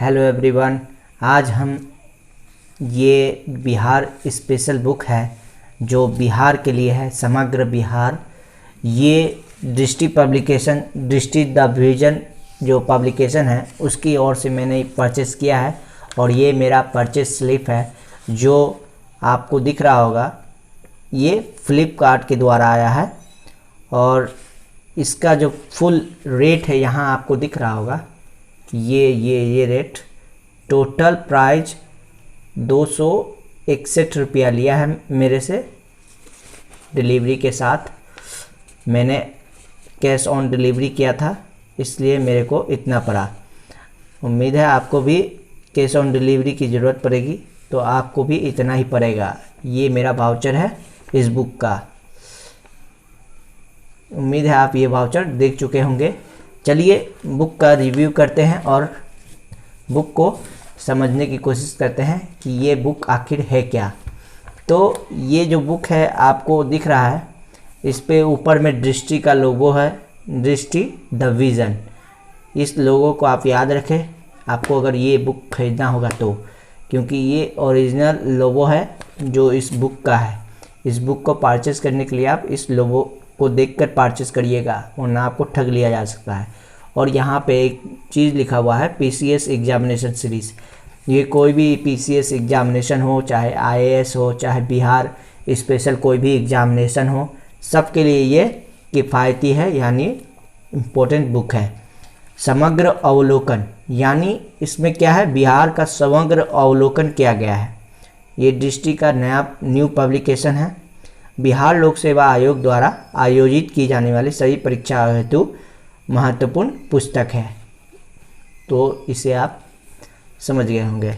Hello everyone. आज हम ये बिहार स्पेशल बुक है जो बिहार के लिए है, समग्र बिहार। ये दृष्टि पब्लिकेशन, दृष्टि द विजन जो पब्लिकेशन है उसकी ओर से मैंने परचेस किया है और ये मेरा परचेस स्लिप है जो आपको दिख रहा होगा। ये फ्लिपकार्ट के द्वारा आया है और इसका जो फुल रेट है यहाँ आपको दिख रहा होगा। ये रेट टोटल प्राइस 261 रुपया लिया है मेरे से डिलीवरी के साथ। मैंने कैश ऑन डिलीवरी किया था इसलिए मेरे को इतना पड़ा। उम्मीद है आपको भी कैश ऑन डिलीवरी की ज़रूरत पड़ेगी तो आपको भी इतना ही पड़ेगा। ये मेरा वाउचर है इस बुक का। उम्मीद है आप ये वाउचर देख चुके होंगे। चलिए बुक का रिव्यू करते हैं और बुक को समझने की कोशिश करते हैं कि ये बुक आखिर है क्या। तो ये जो बुक है आपको दिख रहा है, इस पे ऊपर में दृष्टि का लोगो है, दृष्टि द विज़न। इस लोगो को आप याद रखें आपको अगर ये बुक खरीदना होगा तो, क्योंकि ये ओरिजिनल लोगो है जो इस बुक का है। इस बुक को परचेस करने के लिए आप इस लोगो को देखकर परचेस करिएगा वरना आपको ठग लिया जा सकता है। और यहाँ पे एक चीज़ लिखा हुआ है पीसीएस एग्जामिनेशन सीरीज़। ये कोई भी पीसीएस एग्जामिनेशन हो, चाहे आईएएस हो, चाहे बिहार स्पेशल कोई भी एग्जामिनेशन हो, सबके लिए ये किफ़ायती है यानी इम्पोर्टेंट बुक है। समग्र अवलोकन यानी इसमें क्या है, बिहार का समग्र अवलोकन किया गया है। ये दृष्टि का न्यू पब्लिकेशन है। बिहार लोक सेवा आयोग द्वारा आयोजित की जाने वाली सभी परीक्षा हेतु महत्वपूर्ण पुस्तक है। तो इसे आप समझ गए होंगे।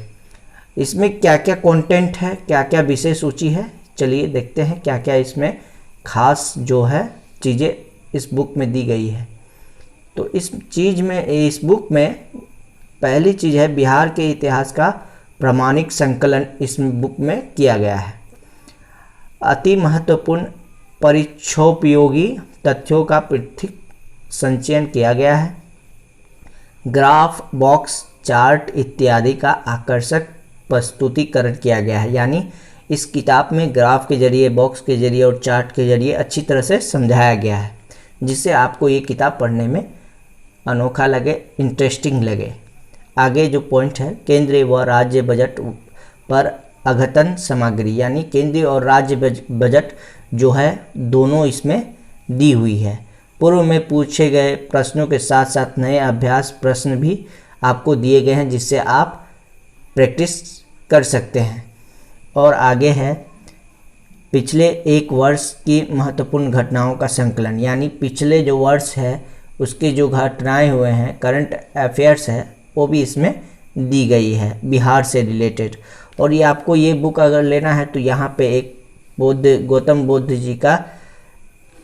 इसमें क्या क्या कंटेंट है, क्या क्या विषय सूची है, चलिए देखते हैं क्या क्या इसमें खास जो है चीज़ें इस बुक में दी गई है। तो इस बुक में पहली चीज़ है बिहार के इतिहास का प्रामाणिक संकलन इस बुक में किया गया है। अति महत्वपूर्ण परीक्षोपयोगी तथ्यों का पृथक संचयन किया गया है। ग्राफ, बॉक्स, चार्ट इत्यादि का आकर्षक प्रस्तुतिकरण किया गया है। यानी इस किताब में ग्राफ के जरिए, बॉक्स के जरिए और चार्ट के जरिए अच्छी तरह से समझाया गया है जिससे आपको ये किताब पढ़ने में अनोखा लगे, इंटरेस्टिंग लगे। आगे जो पॉइंट है, केंद्रीय व राज्य बजट पर अद्यतन सामग्री यानी केंद्रीय और राज्य बजट जो है दोनों इसमें दी हुई है। पूर्व में पूछे गए प्रश्नों के साथ साथ नए अभ्यास प्रश्न भी आपको दिए गए हैं जिससे आप प्रैक्टिस कर सकते हैं। और आगे है पिछले एक वर्ष की महत्वपूर्ण घटनाओं का संकलन, यानी पिछले जो वर्ष है उसके जो घटनाएं हुए हैं, करंट अफेयर्स है, वो भी इसमें दी गई है बिहार से रिलेटेड। और ये आपको ये बुक अगर लेना है तो यहाँ पे एक गौतम बुद्ध जी का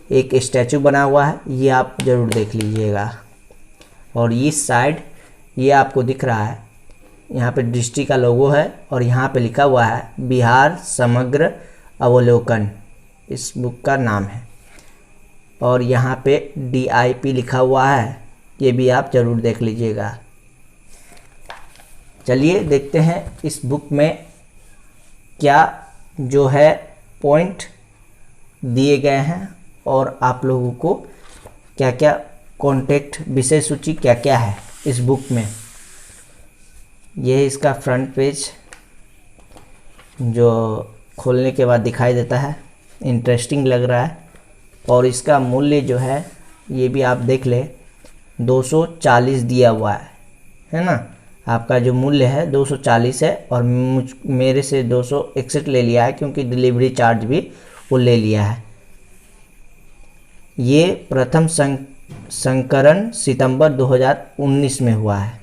एक स्टैचू बना हुआ है, ये आप ज़रूर देख लीजिएगा। और इस साइड ये आपको दिख रहा है, यहाँ पे दृष्टि का लोगो है और यहाँ पे लिखा हुआ है बिहार समग्र अवलोकन, इस बुक का नाम है। और यहाँ पे DIP लिखा हुआ है, ये भी आप ज़रूर देख लीजिएगा। चलिए देखते हैं इस बुक में क्या जो है पॉइंट दिए गए हैं और आप लोगों को क्या क्या कॉन्टेक्ट विषय सूची क्या क्या है इस बुक में। यह इसका फ्रंट पेज जो खोलने के बाद दिखाई देता है, इंटरेस्टिंग लग रहा है। और इसका मूल्य जो है ये भी आप देख ले, 240 दिया हुआ है ना। आपका जो मूल्य है 240 है और मेरे से 261 ले लिया है क्योंकि डिलीवरी चार्ज भी वो ले लिया है। ये प्रथम संस्करण सितंबर 2019 में हुआ है।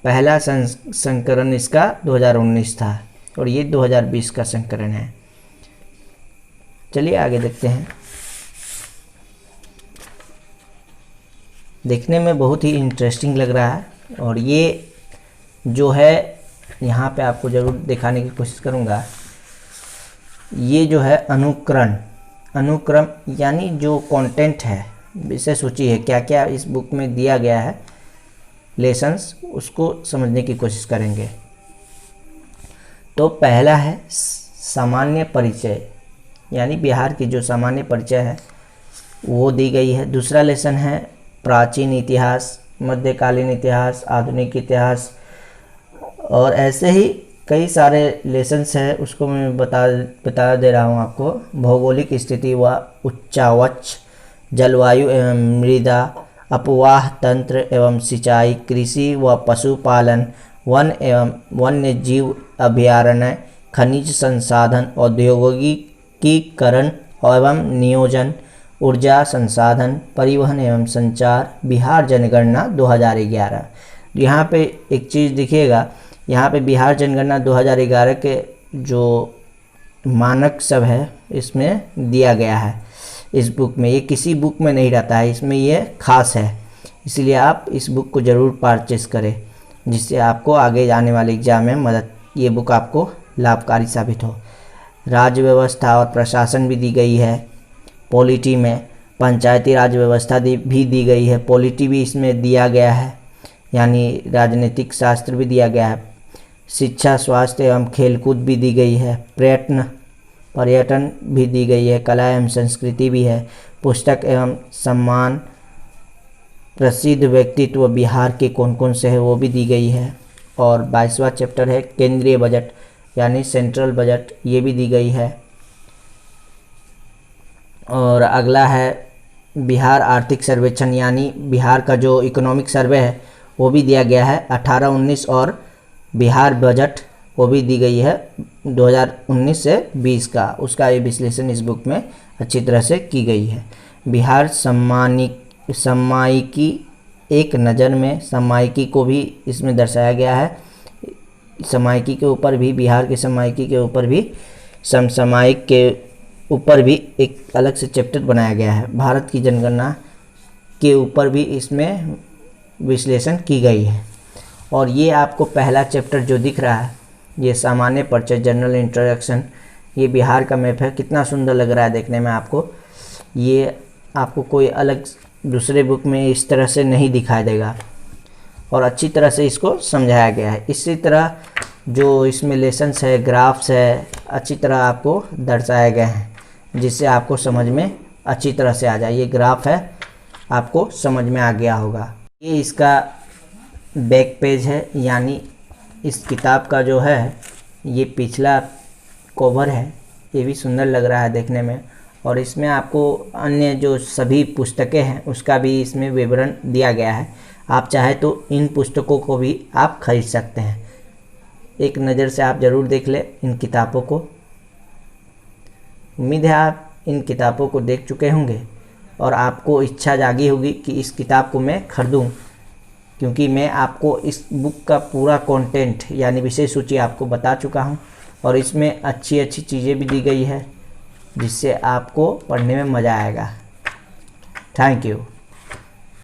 पहला संस्करण इसका 2019 था और ये 2020 का संस्करण है। चलिए आगे देखते हैं। देखने में बहुत ही इंटरेस्टिंग लग रहा है और ये जो है यहाँ पे आपको ज़रूर दिखाने की कोशिश करूँगा। ये जो है अनुक्रम यानी जो कंटेंट है, विषय सूची है, क्या क्या इस बुक में दिया गया है लेसन्स उसको समझने की कोशिश करेंगे। तो पहला है सामान्य परिचय, यानी बिहार की जो सामान्य परिचय है वो दी गई है। दूसरा लेसन है प्राचीन इतिहास, मध्यकालीन इतिहास, आधुनिक इतिहास, और ऐसे ही कई सारे लेसन्स हैं, उसको मैं बता दे रहा हूँ आपको। भौगोलिक स्थिति व उच्चावच, जलवायु एवं मृदा, अपवाह तंत्र एवं सिंचाई, कृषि व पशुपालन, वन एवं वन्य जीव अभयारण्य, खनिज संसाधन, औद्योगिकीकरण एवं नियोजन, ऊर्जा संसाधन, परिवहन एवं संचार, बिहार जनगणना 2011। यहाँ पे एक चीज़ दिखिएगा, यहाँ पे बिहार जनगणना 2011 के जो मानक सब है इसमें दिया गया है इस बुक में। ये किसी बुक में नहीं रहता है, इसमें ये खास है, इसलिए आप इस बुक को ज़रूर परचेस करें, जिससे आपको आगे जाने वाले एग्जाम में ये बुक आपको लाभकारी साबित हो। राज्य व्यवस्था और प्रशासन भी दी गई है। पॉलिटी में पंचायती राज व्यवस्था भी दी गई है, पॉलिटी भी इसमें दिया गया है, यानी राजनीतिक शास्त्र भी दिया गया है। शिक्षा, स्वास्थ्य एवं खेलकूद भी दी गई है। पर्यटन भी दी गई है। कला एवं संस्कृति भी है। पुस्तक एवं सम्मान, प्रसिद्ध व्यक्तित्व बिहार के कौन कौन से हैं वो भी दी गई है। और 22वां चैप्टर है केंद्रीय बजट, यानी सेंट्रल बजट, ये भी दी गई है। और अगला है बिहार आर्थिक सर्वेक्षण, यानी बिहार का जो इकोनॉमिक सर्वे है वो भी दिया गया है 18-19, और बिहार बजट वो भी दी गई है 2019 से 20 का, उसका ये विश्लेषण इस बुक में अच्छी तरह से की गई है। बिहार सम्मायिकी, एक नज़र में सम्मायिकी को भी इसमें दर्शाया गया है। सम्मायिकी के ऊपर भी, बिहार के सम्मायिकी के ऊपर भी, समसामयिक के ऊपर भी एक अलग से चैप्टर बनाया गया है। भारत की जनगणना के ऊपर भी इसमें विश्लेषण की गई है। और ये आपको पहला चैप्टर जो दिख रहा है, ये सामान्य परिचय, जनरल इंट्रोडक्शन, ये बिहार का मैप है। कितना सुंदर लग रहा है देखने में आपको। ये आपको कोई अलग दूसरे बुक में इस तरह से नहीं दिखाई देगा, और अच्छी तरह से इसको समझाया गया है। इसी तरह जो इसमें लेसन्स है, ग्राफ्स है, अच्छी तरह आपको दर्शाए गए हैं, जिससे आपको समझ में अच्छी तरह से आ जाए। ये ग्राफ है, आपको समझ में आ गया होगा। ये इसका बैक पेज है, यानी इस किताब का जो है ये पिछला कवर है, ये भी सुंदर लग रहा है देखने में। और इसमें आपको अन्य जो सभी पुस्तकें हैं उसका भी इसमें विवरण दिया गया है। आप चाहे तो इन पुस्तकों को भी आप खरीद सकते हैं। एक नज़र से आप ज़रूर देख लें इन किताबों को। उम्मीद है आप इन किताबों को देख चुके होंगे और आपको इच्छा जागी होगी कि इस किताब को मैं खरीदूं, क्योंकि मैं आपको इस बुक का पूरा कंटेंट यानी विषय सूची आपको बता चुका हूं, और इसमें अच्छी अच्छी चीज़ें भी दी गई है जिससे आपको पढ़ने में मज़ा आएगा। Thank you.